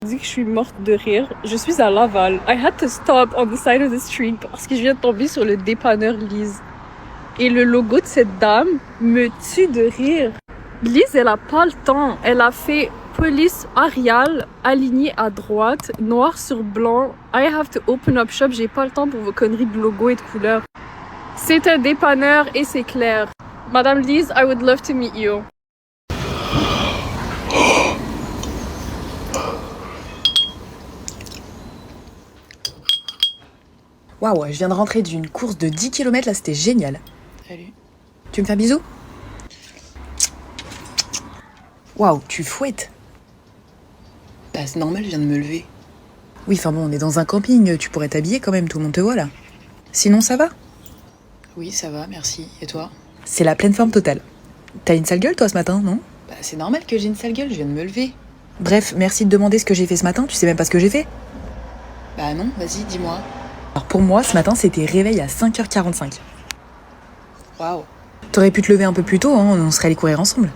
Je dis que je suis morte de rire. Je suis à Laval. I had to stop on the side of the street parce que je viens de tomber sur le dépanneur Lise. Et le logo de cette dame me tue de rire. Lise, elle a pas le temps. Elle a fait police Arial aligné à droite, noir sur blanc. I have to open up shop. J'ai pas le temps pour vos conneries de logo et de couleurs. C'est un dépanneur et c'est clair. Madame Lise, I would love to meet you. Waouh, je viens de rentrer d'une course de 10 km, là c'était génial. Salut. Tu me fais un bisou? Waouh, tu fouettes. Bah c'est normal, je viens de me lever. Oui, enfin bon, on est dans un camping, tu pourrais t'habiller quand même, tout le monde te voit là. Sinon, ça va? Oui, ça va, merci. Et toi? C'est la pleine forme totale. T'as une sale gueule, toi, ce matin, non? Bah, c'est normal que j'ai une sale gueule, je viens de me lever. Bref, merci de demander ce que j'ai fait ce matin, tu sais même pas ce que j'ai fait? Bah non, vas-y, dis-moi. Alors pour moi, ce matin, c'était réveil à 5h45. Waouh. T'aurais pu te lever un peu plus tôt, hein, on serait allés courir ensemble.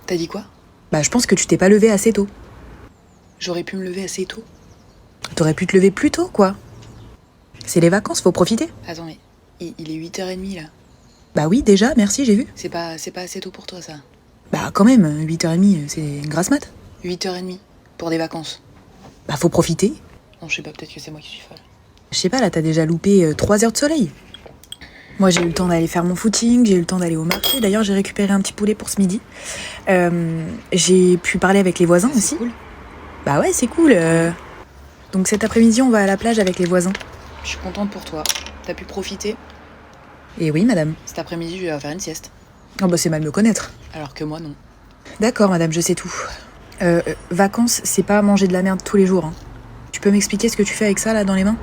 T'as dit quoi? Bah je pense que tu t'es pas levé assez tôt. J'aurais pu me lever assez tôt. T'aurais pu te lever plus tôt, quoi. C'est les vacances, faut profiter. Attends, mais il est 8h30 là. Bah oui, déjà, merci, j'ai vu. C'est pas assez tôt pour toi ça? Bah quand même, 8h30, c'est une grasse mat. 8h30 pour des vacances. Bah faut profiter. Non, je sais pas, peut-être que c'est moi qui suis folle. Je sais pas, là, t'as déjà loupé 3 heures de soleil. Moi, j'ai eu le temps d'aller faire mon footing, j'ai eu le temps d'aller au marché. D'ailleurs, j'ai récupéré un petit poulet pour ce midi. J'ai pu parler avec les voisins aussi. Cool. Bah ouais, c'est cool. Donc cet après-midi, on va à la plage avec les voisins. Je suis contente pour toi. T'as pu profiter? Et oui, madame. Cet après-midi, je vais faire une sieste. Oh bah c'est mal me connaître. Alors que moi, non. D'accord, madame, je sais tout. Vacances, c'est pas manger de la merde tous les jours. Hein. Tu peux m'expliquer ce que tu fais avec ça, là, dans les mains?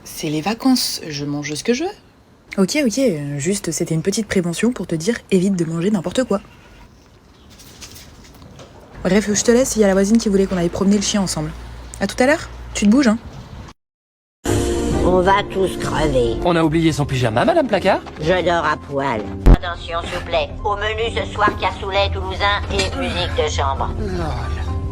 C'est les vacances, je mange ce que je veux. Ok, juste c'était une petite prévention pour te dire évite de manger n'importe quoi. Bref, je te laisse, il y a la voisine qui voulait qu'on aille promener le chien ensemble. À tout à l'heure, tu te bouges, hein? On va tous crever. On a oublié son pyjama, Madame Placard? Je dors à poil. Attention, s'il vous plaît. Au menu ce soir, cassoulet toulousain et musique de chambre.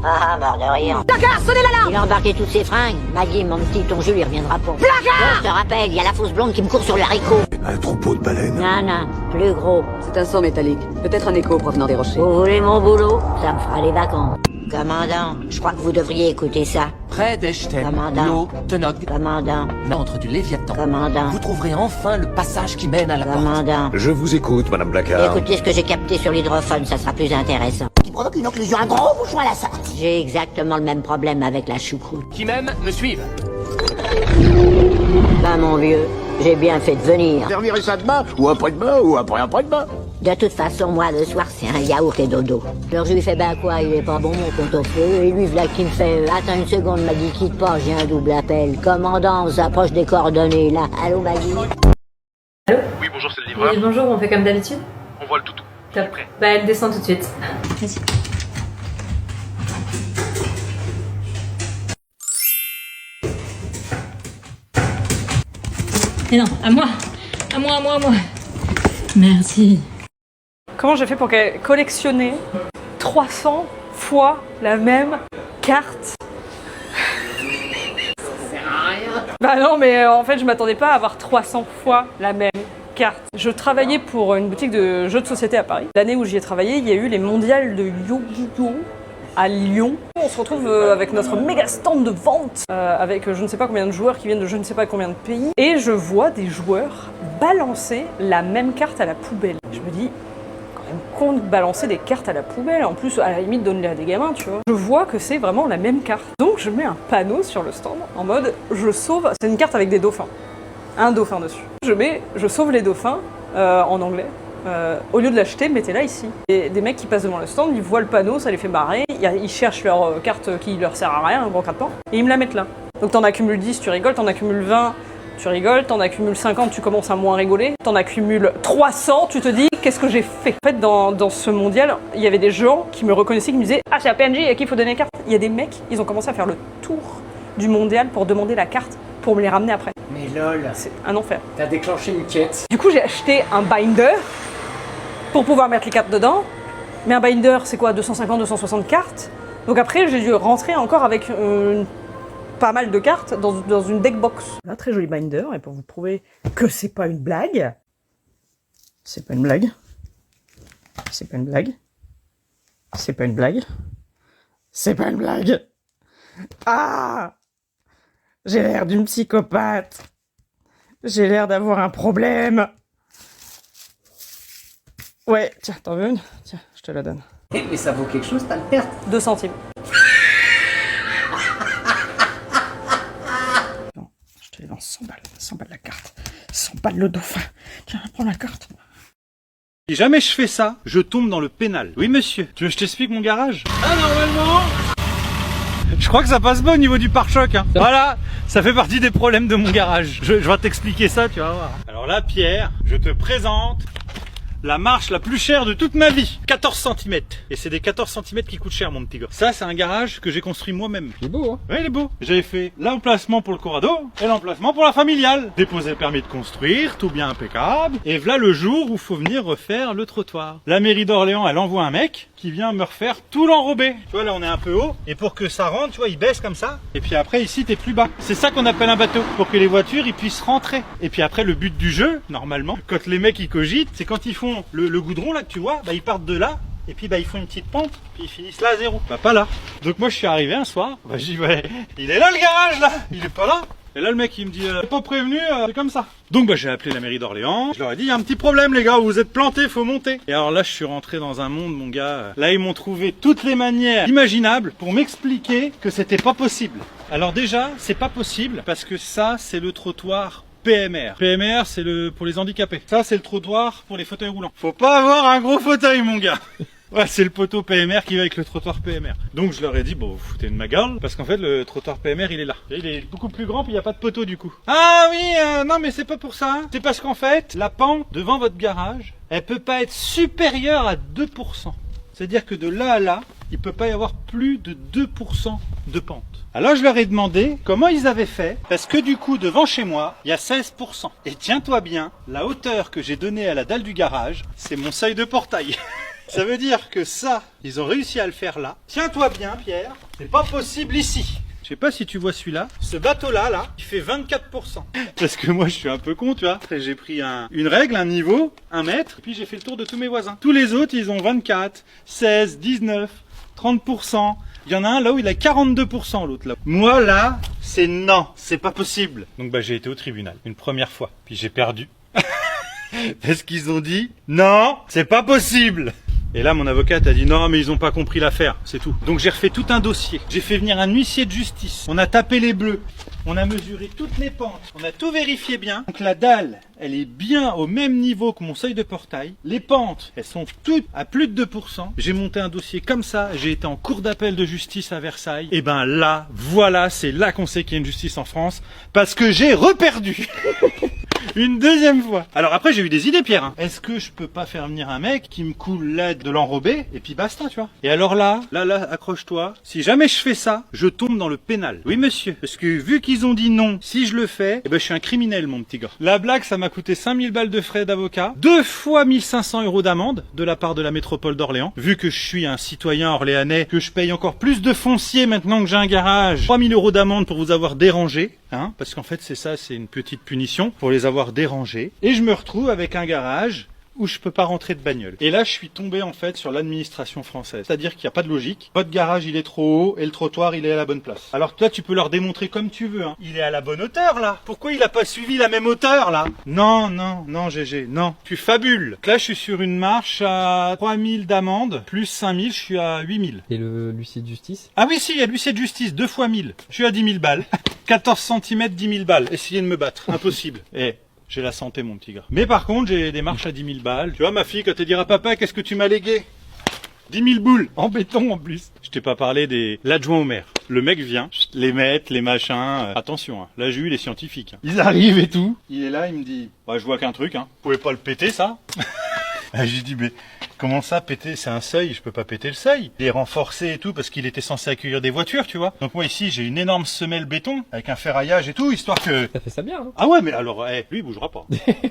Ah, mort de rire. Placard, sonnez l'alarme! Il a embarqué toutes ses fringues. Maggie, mon petit, ton Jules, il reviendra pas. Placard! Je te rappelle, il y a la fausse blonde qui me court sur le haricot. Un troupeau de baleines. Non, plus gros. C'est un son métallique. Peut-être un écho provenant des rochers. Vous voulez mon boulot? Ça me fera les vacances. Commandant, je crois que vous devriez écouter ça. Près d'Echten, Commandant. l'eau, Tenog, Commandant. entre du Léviathan. Commandant. Vous trouverez enfin le passage qui mène à la Commandant. Je vous écoute, Madame Placard. Écoutez ce que j'ai capté sur l'hydrophone, ça sera plus intéressant. Qui provoque une occlusion, un gros bouchon à la sortie. J'ai exactement le même problème avec la choucroute. Qui même me suivent. Bah mon vieux, j'ai bien fait de venir. Servirai ça demain, ou après-demain, ou après-après-demain. De toute façon, moi, le soir, c'est un yaourt et dodo. Alors je lui fais, bah quoi, il est pas bon, mon compte au feu. Et lui, voilà qui me fait, attends une seconde, Maggie, quitte pas, j'ai un double appel. Commandant, on s'approche des coordonnées, là. Allô, Maggie? Allô? Oui, bonjour, c'est le livreur. Oui, bonjour, on fait comme d'habitude? On voit le toutou. Top. Bah, elle descend tout de suite. Vas-y. Et non, à moi. Merci. Comment j'ai fait pour collectionner 300 fois la même carte? Ça sert à rien. Bah non, mais en fait, je m'attendais pas à avoir 300 fois la même carte. Je travaillais pour une boutique de jeux de société à Paris. L'année où j'y ai travaillé, il y a eu les mondiales de Yu-Gi-Oh! À Lyon. On se retrouve avec notre méga stand de vente, avec je ne sais pas combien de joueurs qui viennent de je ne sais pas combien de pays. Et je vois des joueurs balancer la même carte à la poubelle. Je me dis, quand même con de balancer des cartes à la poubelle. En plus, à la limite, donne-les à des gamins, tu vois. Je vois que c'est vraiment la même carte. Donc je mets un panneau sur le stand en mode, je sauve. C'est une carte avec des dauphins. Un dauphin dessus. Je sauve les dauphins en anglais. Au lieu de l'acheter, mettez-la ici. Et des mecs qui passent devant le stand, ils voient le panneau, ça les fait marrer, ils cherchent leur carte qui leur sert à rien, concrètement, et ils me la mettent là. Donc t'en accumules 10, tu rigoles, t'en accumules 20, tu rigoles, t'en accumules 50, tu commences à moins rigoler, t'en accumules 300, tu te dis, qu'est-ce que j'ai fait? En fait, dans ce mondial, il y avait des gens qui me reconnaissaient, qui me disaient, ah c'est à PNJ, à qui il faut donner la carte? Il y a des mecs, ils ont commencé à faire le tour du mondial pour demander la carte, pour me les ramener après. Mais lol. C'est un enfer. T'as déclenché une quête. Du coup, j'ai acheté un binder pour pouvoir mettre les cartes dedans. Mais un binder, c'est quoi, 250, 260 cartes? Donc après, j'ai dû rentrer encore avec pas mal de cartes dans une deck box. Un très joli binder, et pour vous prouver que c'est pas une blague. C'est pas une blague. C'est pas une blague. C'est pas une blague. C'est pas une blague. Ah! J'ai l'air d'une psychopathe. J'ai l'air d'avoir un problème. Ouais, tiens, t'en veux une? Tiens, je te la donne. Mais ça vaut quelque chose, t'as le perte. 2 centimes. Non, je te les vends 100 balles. 100 balles la carte. 100 balles le dauphin. Tiens, prends la carte. Si jamais je fais ça, je tombe dans le pénal. Oui, monsieur. Tu veux que je t'explique mon garage? Ah, normalement, Je crois que ça passe pas au niveau du pare-choc. Hein. Voilà, ça fait partie des problèmes de mon garage. Je vais t'expliquer ça, tu vas voir. Alors là, Pierre, je te présente la marche la plus chère de toute ma vie. 14 cm. Et c'est des 14 cm qui coûtent cher, mon petit gars. Ça, c'est un garage que j'ai construit moi-même. Il est beau, hein? Oui, il est beau. J'avais fait l'emplacement pour le Corrado et l'emplacement pour la familiale. Déposé le permis de construire, tout bien impeccable. Et voilà le jour où faut venir refaire le trottoir. La mairie d'Orléans, elle envoie un mec qui vient me refaire tout l'enrobé. Tu vois, là, on est un peu haut. Et pour que ça rentre, tu vois, il baisse comme ça. Et puis après, ici, t'es plus bas. C'est ça qu'on appelle un bateau. Pour que les voitures, ils puissent rentrer. Et puis après, le but du jeu, normalement, quand les mecs, ils cogitent, c'est quand ils font le goudron, là, que tu vois, bah, ils partent de là. Et puis, bah, ils font une petite pente. Puis, ils finissent là à zéro. Bah, pas là. Donc, moi, je suis arrivé un soir. Bah, j'ai dit, ouais, il est là, le garage, là. Il est pas là. Et là, le mec, il me dit, pas prévenu, c'est comme ça. Donc, bah, j'ai appelé la mairie d'Orléans. Je leur ai dit, il y a un petit problème, les gars, vous êtes plantés, faut monter. Et alors là, je suis rentré dans un monde, mon gars. Là, ils m'ont trouvé toutes les manières imaginables pour m'expliquer que c'était pas possible. Alors déjà, c'est pas possible parce que ça, c'est le trottoir PMR. PMR, c'est pour les handicapés. Ça, c'est le trottoir pour les fauteuils roulants. Faut pas avoir un gros fauteuil, mon gars. Ouais, c'est le poteau PMR qui va avec le trottoir PMR. Donc je leur ai dit, bon, vous foutez de ma gueule, parce qu'en fait, le trottoir PMR, il est là. Et il est beaucoup plus grand, puis il n'y a pas de poteau du coup. Ah oui, non, mais c'est pas pour ça. C'est parce qu'en fait, la pente devant votre garage, elle peut pas être supérieure à 2%. C'est-à-dire que de là à là, il peut pas y avoir plus de 2% de pente. Alors je leur ai demandé comment ils avaient fait, parce que du coup, devant chez moi, il y a 16%. Et tiens-toi bien, la hauteur que j'ai donnée à la dalle du garage, c'est mon seuil de portail. Ça veut dire que ça, ils ont réussi à le faire là. Tiens-toi bien, Pierre, c'est pas possible ici. Je sais pas si tu vois celui-là. Ce bateau-là, là, il fait 24%. Parce que moi, je suis un peu con, tu vois. J'ai pris une règle, un niveau, 1 mètre, et puis j'ai fait le tour de tous mes voisins. Tous les autres, ils ont 24, 16, 19, 30%. Il y en a un là où il a 42%, l'autre là. Moi, là, c'est non, c'est pas possible. Donc, bah, j'ai été au tribunal une première fois, puis j'ai perdu. Parce qu'ils ont dit, non, c'est pas possible. Et là, mon avocate a dit non, mais ils ont pas compris l'affaire, c'est tout. Donc j'ai refait tout un dossier. J'ai fait venir un huissier de justice. On a tapé les bleus. On a mesuré toutes les pentes. On a tout vérifié bien. Donc la dalle, elle est bien au même niveau que mon seuil de portail. Les pentes, elles sont toutes à plus de 2%. J'ai monté un dossier comme ça. J'ai été en cour d'appel de justice à Versailles. Et ben là, voilà, c'est là qu'on sait qu'il y a une justice en France. Parce que j'ai reperdu. Une deuxième fois. Alors après, j'ai eu des idées, Pierre. Est-ce que je peux pas faire venir un mec qui me coule l'aide de l'enrobé et puis basta, tu vois. Et alors là, accroche-toi. Si jamais je fais ça, je tombe dans le pénal. Oui, monsieur. Parce que vu qu'ils ont dit non, si je le fais, eh ben, je suis un criminel, mon petit gars. La blague, ça m'a coûté 5000 balles de frais d'avocat, 2 fois 1500 € d'amende de la part de la métropole d'Orléans. Vu que je suis un citoyen orléanais, que je paye encore plus de foncier maintenant que j'ai un garage, 3000 € d'amende pour vous avoir dérangé. Hein, parce qu'en fait, c'est ça, c'est une petite punition pour les avoir dérangés. Et je me retrouve avec un garage où je peux pas rentrer de bagnole. Et là, je suis tombé en fait sur l'administration française. C'est-à-dire qu'il n'y a pas de logique. Votre garage, il est trop haut et le trottoir, il est à la bonne place. Alors toi, tu peux leur démontrer comme tu veux. Hein. Il est à la bonne hauteur là. Pourquoi il a pas suivi la même hauteur là? Non, non, non, GG, non. Tu fabules. Là, je suis sur une marche à 3000 d'amende, plus 5000, je suis à 8000. Et l'huissier de justice? Ah oui, si, il y a l'huissier de justice, 2 fois 1000. Je suis à 10 000 balles. 14 cm, 10 000 balles. Essayez de me battre. Impossible. J'ai la santé, mon petit gars. Mais par contre, j'ai des marches à 10 000 balles. Tu vois, ma fille, quand elle dira, papa, qu'est-ce que tu m'as légué? 10 000 boules, en béton en plus. Je t'ai pas parlé de l'adjoint au maire. Le mec vient, les mètres, les machins. Attention, hein. Là j'ai eu les scientifiques. Hein. Ils arrivent et tout. Il est là, il me dit, bah, je vois qu'un truc, hein. Vous pouvez pas le péter, ça? J'ai dit, mais comment ça péter? C'est un seuil, je peux pas péter le seuil. Il est renforcé et tout parce qu'il était censé accueillir des voitures, tu vois. Donc moi ici j'ai une énorme semelle béton avec un ferraillage et tout, histoire que... Ça fait ça bien, hein. Ah ouais, mais alors, lui il bougera pas.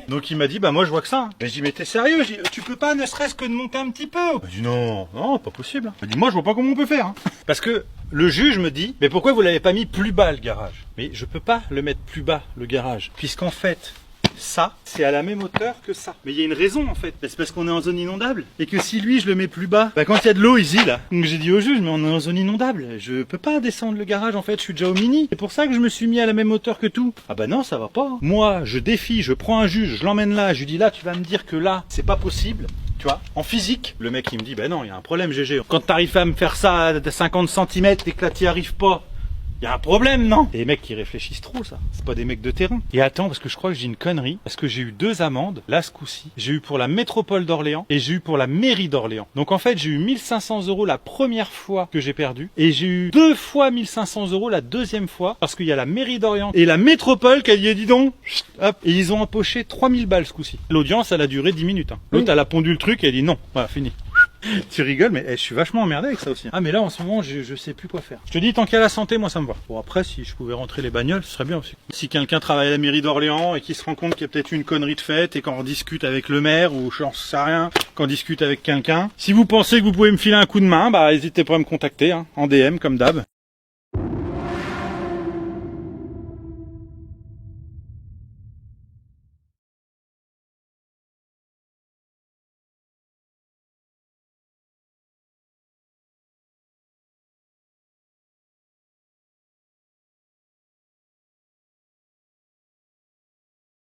Donc il m'a dit, bah moi je vois que ça. Hein. Mais je dis, mais t'es sérieux? Tu peux pas ne serait-ce que de monter un petit peu? Il m'a dit, non, non, pas possible. Il m'a dit, moi je vois pas comment on peut faire. Hein. Parce que le juge me dit, mais pourquoi vous l'avez pas mis plus bas le garage? Mais je peux pas le mettre plus bas le garage, puisqu'en fait... ça, c'est à la même hauteur que ça. Mais il y a une raison en fait. C'est parce qu'on est en zone inondable. Et que si lui, je le mets plus bas, bah quand il y a de l'eau ici là. Donc j'ai dit au juge, mais on est en zone inondable. Je peux pas descendre le garage en fait, je suis déjà au mini. C'est pour ça que je me suis mis à la même hauteur que tout. Ah bah non, ça va pas. Moi, je défie, je prends un juge, je l'emmène là, je lui dis là, tu vas me dire que là, c'est pas possible. Tu vois, en physique, le mec il me dit, bah non, il y a un problème GG. Quand t'arrives à me faire ça à 50 cm et que là t'y arrives pas, Y a un problème, non? Des mecs qui réfléchissent trop, ça. C'est pas des mecs de terrain. Et attends, parce que je crois que j'ai une connerie. Parce que j'ai eu 2 amendes, là, ce coup-ci. J'ai eu pour la métropole d'Orléans et j'ai eu pour la mairie d'Orléans. Donc en fait, j'ai eu 1500 € la première fois que j'ai perdu. Et j'ai eu 2 fois 1500 € la deuxième fois. Parce qu'il y a la mairie d'Orléans et la métropole qui a dit, dis donc, hop. Et ils ont empoché 3000 balles ce coup-ci. L'audience, elle a duré 10 minutes. Hein. L'autre, elle a pondu le truc et elle a dit non. Voilà, fini. Tu rigoles, mais je suis vachement emmerdé avec ça aussi. Ah, mais là, en ce moment, je sais plus quoi faire. Je te dis, tant qu'il y a la santé, moi, ça me va. Bon, après, si je pouvais rentrer les bagnoles, ce serait bien aussi. Si quelqu'un travaille à la mairie d'Orléans et qui se rend compte qu'il y a peut-être une connerie de faite et qu'on discute avec le maire ou j'en sais rien, qu'on discute avec quelqu'un, si vous pensez que vous pouvez me filer un coup de main, bah, n'hésitez pas à me contacter, hein, en DM, comme d'hab.